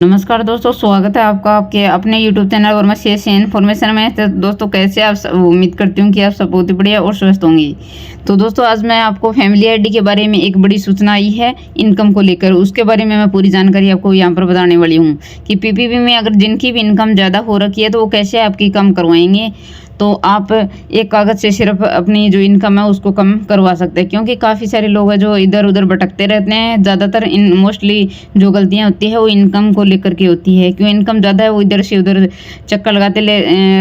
नमस्कार दोस्तों, स्वागत है आपका आपके अपने YouTube चैनल और मैं शेष इन्फॉर्मेशन में। तो दोस्तों कैसे आप उम्मीद करती हूँ कि आप सब बहुत बढ़िया और स्वस्थ होंगे। तो दोस्तों आज मैं आपको फैमिली आईडी के बारे में एक बड़ी सूचना आई है इनकम को लेकर। उसके बारे में मैं पूरी जानकारी आपको यहाँ पर बताने वाली हूँ कि पीपीपी में अगर जिनकी भी इनकम ज़्यादा हो रखी है तो वो कैसे आपकी कम करवाएंगे। तो आप एक कागज़ से सिर्फ अपनी जो इनकम है उसको कम करवा सकते हैं, क्योंकि काफ़ी सारे लोग हैं जो इधर उधर भटकते रहते हैं। ज़्यादातर मोस्टली जो गलतियां होती है वो इनकम को लेकर के होती है। क्यों इनकम ज़्यादा है वो इधर से उधर चक्कर लगाते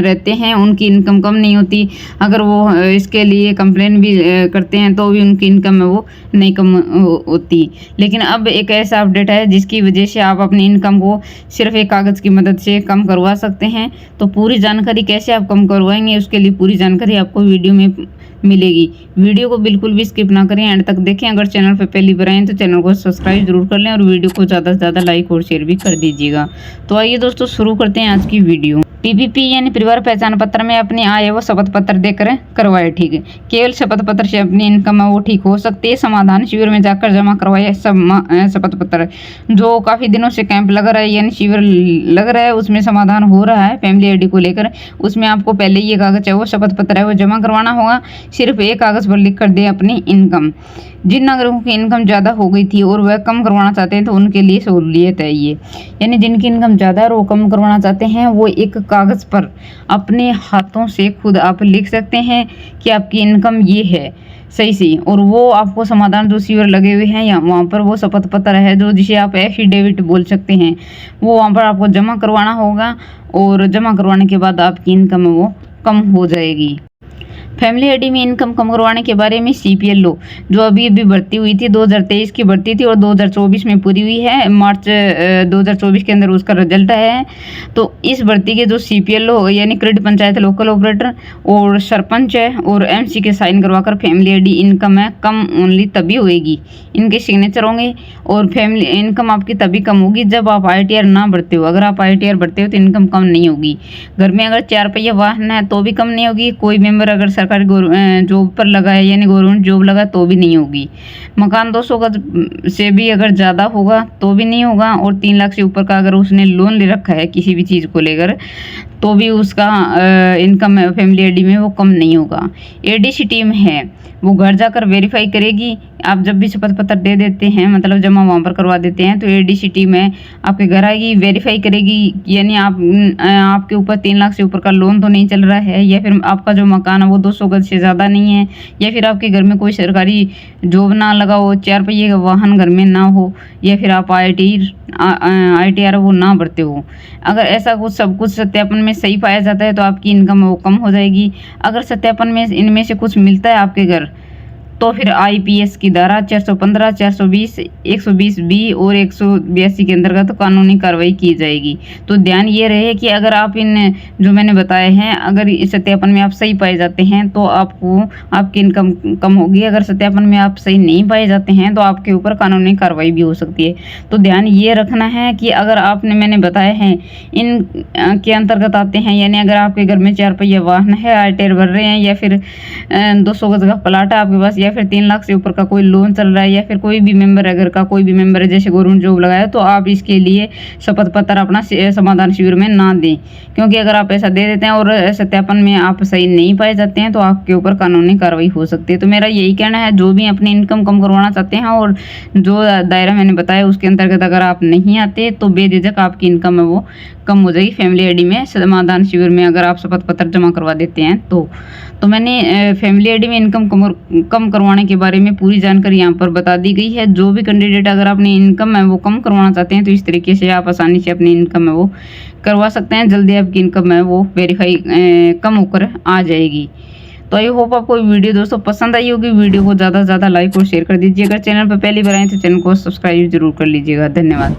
रहते हैं, उनकी इनकम कम नहीं होती। अगर वो इसके लिए कंप्लेन भी करते हैं तो भी उनकी इनकम है वो नहीं कम होती। लेकिन अब एक ऐसा अपडेट है जिसकी वजह से आप अपनी इनकम को सिर्फ एक कागज़ की मदद से कम करवा सकते हैं। तो पूरी जानकारी कैसे आप कम करवाएंगे उसके लिए पूरी जानकारी आपको वीडियो में मिलेगी। वीडियो को बिल्कुल भी स्किप ना करें, एंड तक देखें। अगर चैनल पर पहली बार आए तो चैनल को सब्सक्राइब जरूर कर लें और वीडियो को ज़्यादा से ज़्यादा लाइक और शेयर भी कर दीजिएगा। तो आइए दोस्तों शुरू करते हैं आज की वीडियो। पीपीपी यानी परिवार पहचान पत्र में अपनी आय व शपथ पत्र देकर करवाए ठीक। केवल शपथ पत्र से अपनी इनकम है वो ठीक हो सकती है। समाधान शिविर में जाकर जमा करवाए शपथ पत्र। जो काफ़ी दिनों से कैंप लग रहा है यानी शिविर लग रहा है उसमें समाधान हो रहा है फैमिली आईडी को लेकर। उसमें आपको पहले ये कागज़ है वो शपथ पत्र है वो जमा करवाना होगा। सिर्फ एक कागज़ पर लिख कर दें अपनी इनकम। जिन नागरिकों की इनकम ज़्यादा हो गई थी और वह कम करवाना चाहते हैं तो उनके लिए सहूलियत है ये। यानी जिनकी इनकम ज़्यादा है और वो कम करवाना चाहते हैं वो एक कागज़ पर अपने हाथों से खुद आप लिख सकते हैं कि आपकी इनकम ये है सही से। और वो आपको समाधान जो शिविर लगे हुए हैं या वहाँ पर वो शपथ पत्र है जो जिसे आप एफिडेविट बोल सकते हैं वो वहाँ पर आपको जमा करवाना होगा। और जमा करवाने के बाद आपकी इनकम है वो कम हो जाएगी। फैमिली आईडी में इनकम कम करवाने के बारे में सीपीएल लो जो अभी भर्ती हुई थी 2023 की भर्ती थी और 2024 में पूरी हुई है। मार्च 2024 के अंदर उसका रिजल्ट है। तो इस भर्ती के जो सीपीएल लो यानी क्रेडिट पंचायत लोकल ऑपरेटर और सरपंच है और एमसी के साइन करवाकर फैमिली आईडी इनकम है कम ओनली तभी होएगी। इनके सिग्नेचर होंगे और फैमिली इनकम आपकी तभी कम होगी जब आप ITR ना भरते हो। अगर आप ITR भरते हो तो इनकम कम नहीं होगी। घर में अगर 4 पहिया वाहन है तो भी कम नहीं होगी। कोई मेंबर अगर सरकारी जॉब पर लगा है यानी गवर्नमेंट जॉब लगा तो भी नहीं होगी। मकान 200 गज से भी अगर ज़्यादा होगा तो भी नहीं होगा। और 3 लाख से ऊपर का अगर उसने लोन ले रखा है किसी भी चीज़ को लेकर तो भी उसका इनकम फैमिली आईडी में वो कम नहीं होगा। एडीसी टीम है वो घर जाकर वेरीफाई करेगी। आप जब भी शपथ पत्र दे देते हैं मतलब जमा वहाँ पर करवा देते हैं तो एडीसी टीम है आपके घर आएगी, वेरीफाई करेगी। यानी आपके ऊपर 3 लाख से ऊपर का लोन तो नहीं चल रहा है, या फिर आपका जो मकान है वो 200 गज से ज़्यादा नहीं है, या फिर आपके घर में कोई सरकारी जॉब ना लगा हो, 4 पहिए का वाहन घर में ना हो, या फिर आप ITR वो ना भरते हो। अगर ऐसा कुछ सब कुछ सत्यापन में सही पाया जाता है तो आपकी इनकम वो कम हो जाएगी। अगर सत्यापन में इनमें से कुछ मिलता है आपके घर तो फिर IPS की धारा 415, 420, 120B और 182 के अंतर्गत तो कानूनी कार्रवाई की जाएगी। तो ध्यान ये रहे कि अगर आप इन जो मैंने बताए हैं अगर इस सत्यापन में आप सही पाए जाते हैं तो आपकी इनकम कम होगी। अगर सत्यापन में आप सही नहीं पाए जाते हैं तो आपके ऊपर कानूनी कार्रवाई भी हो सकती है। तो ध्यान ये रखना है कि अगर आपने मैंने बताए हैं इन के अंतर्गत आते हैं, यानी अगर आपके घर में 4 पहिया वाहन है, ITR भर रहे हैं, या फिर 200 गज का प्लाट है आपके पास, या फिर 3 लाख से ऊपर का कोई लोन चल रहा है, या फिर कोई भी मेंबर अगर का कोई भी मेंबर है जैसे गवर्नमेंट जॉब लगाया तो आप इसके लिए शपथ पत्र अपना समाधान शिविर में ना दें। क्योंकि अगर आप ऐसा दे देते हैं और सत्यापन में आप सही नहीं पाए जाते हैं तो आपके ऊपर कानूनी कार्रवाई हो सकती है। तो मेरा यही कहना है जो भी अपनी इनकम कम करवाना चाहते हैं और जो दायरा मैंने बताया उसके अंतर्गत अगर आप नहीं आते तो बेझिझक आपकी इनकम है वो कम हो जाएगी फैमिली आईडी में समाधान शिविर में अगर आप शपथ पत्र जमा करवा देते हैं तो मैंने फैमिली आईडी में इनकम कम करवाने के बारे में पूरी जानकारी यहाँ पर बता दी गई है। जो भी कैंडिडेट अगर अपनी इनकम है वो कम करवाना चाहते हैं तो इस तरीके से आप आसानी से अपनी इनकम है वो करवा सकते हैं। जल्दी आपकी इनकम है वो वेरीफाई कम होकर आ जाएगी। तो आई होप आपको वीडियो दोस्तों पसंद आई होगी। वीडियो को ज़्यादा से ज़्यादा लाइक और शेयर कर दीजिए। अगर चैनल पर पहली बार आए तो चैनल को सब्सक्राइब जरूर कर लीजिएगा। धन्यवाद।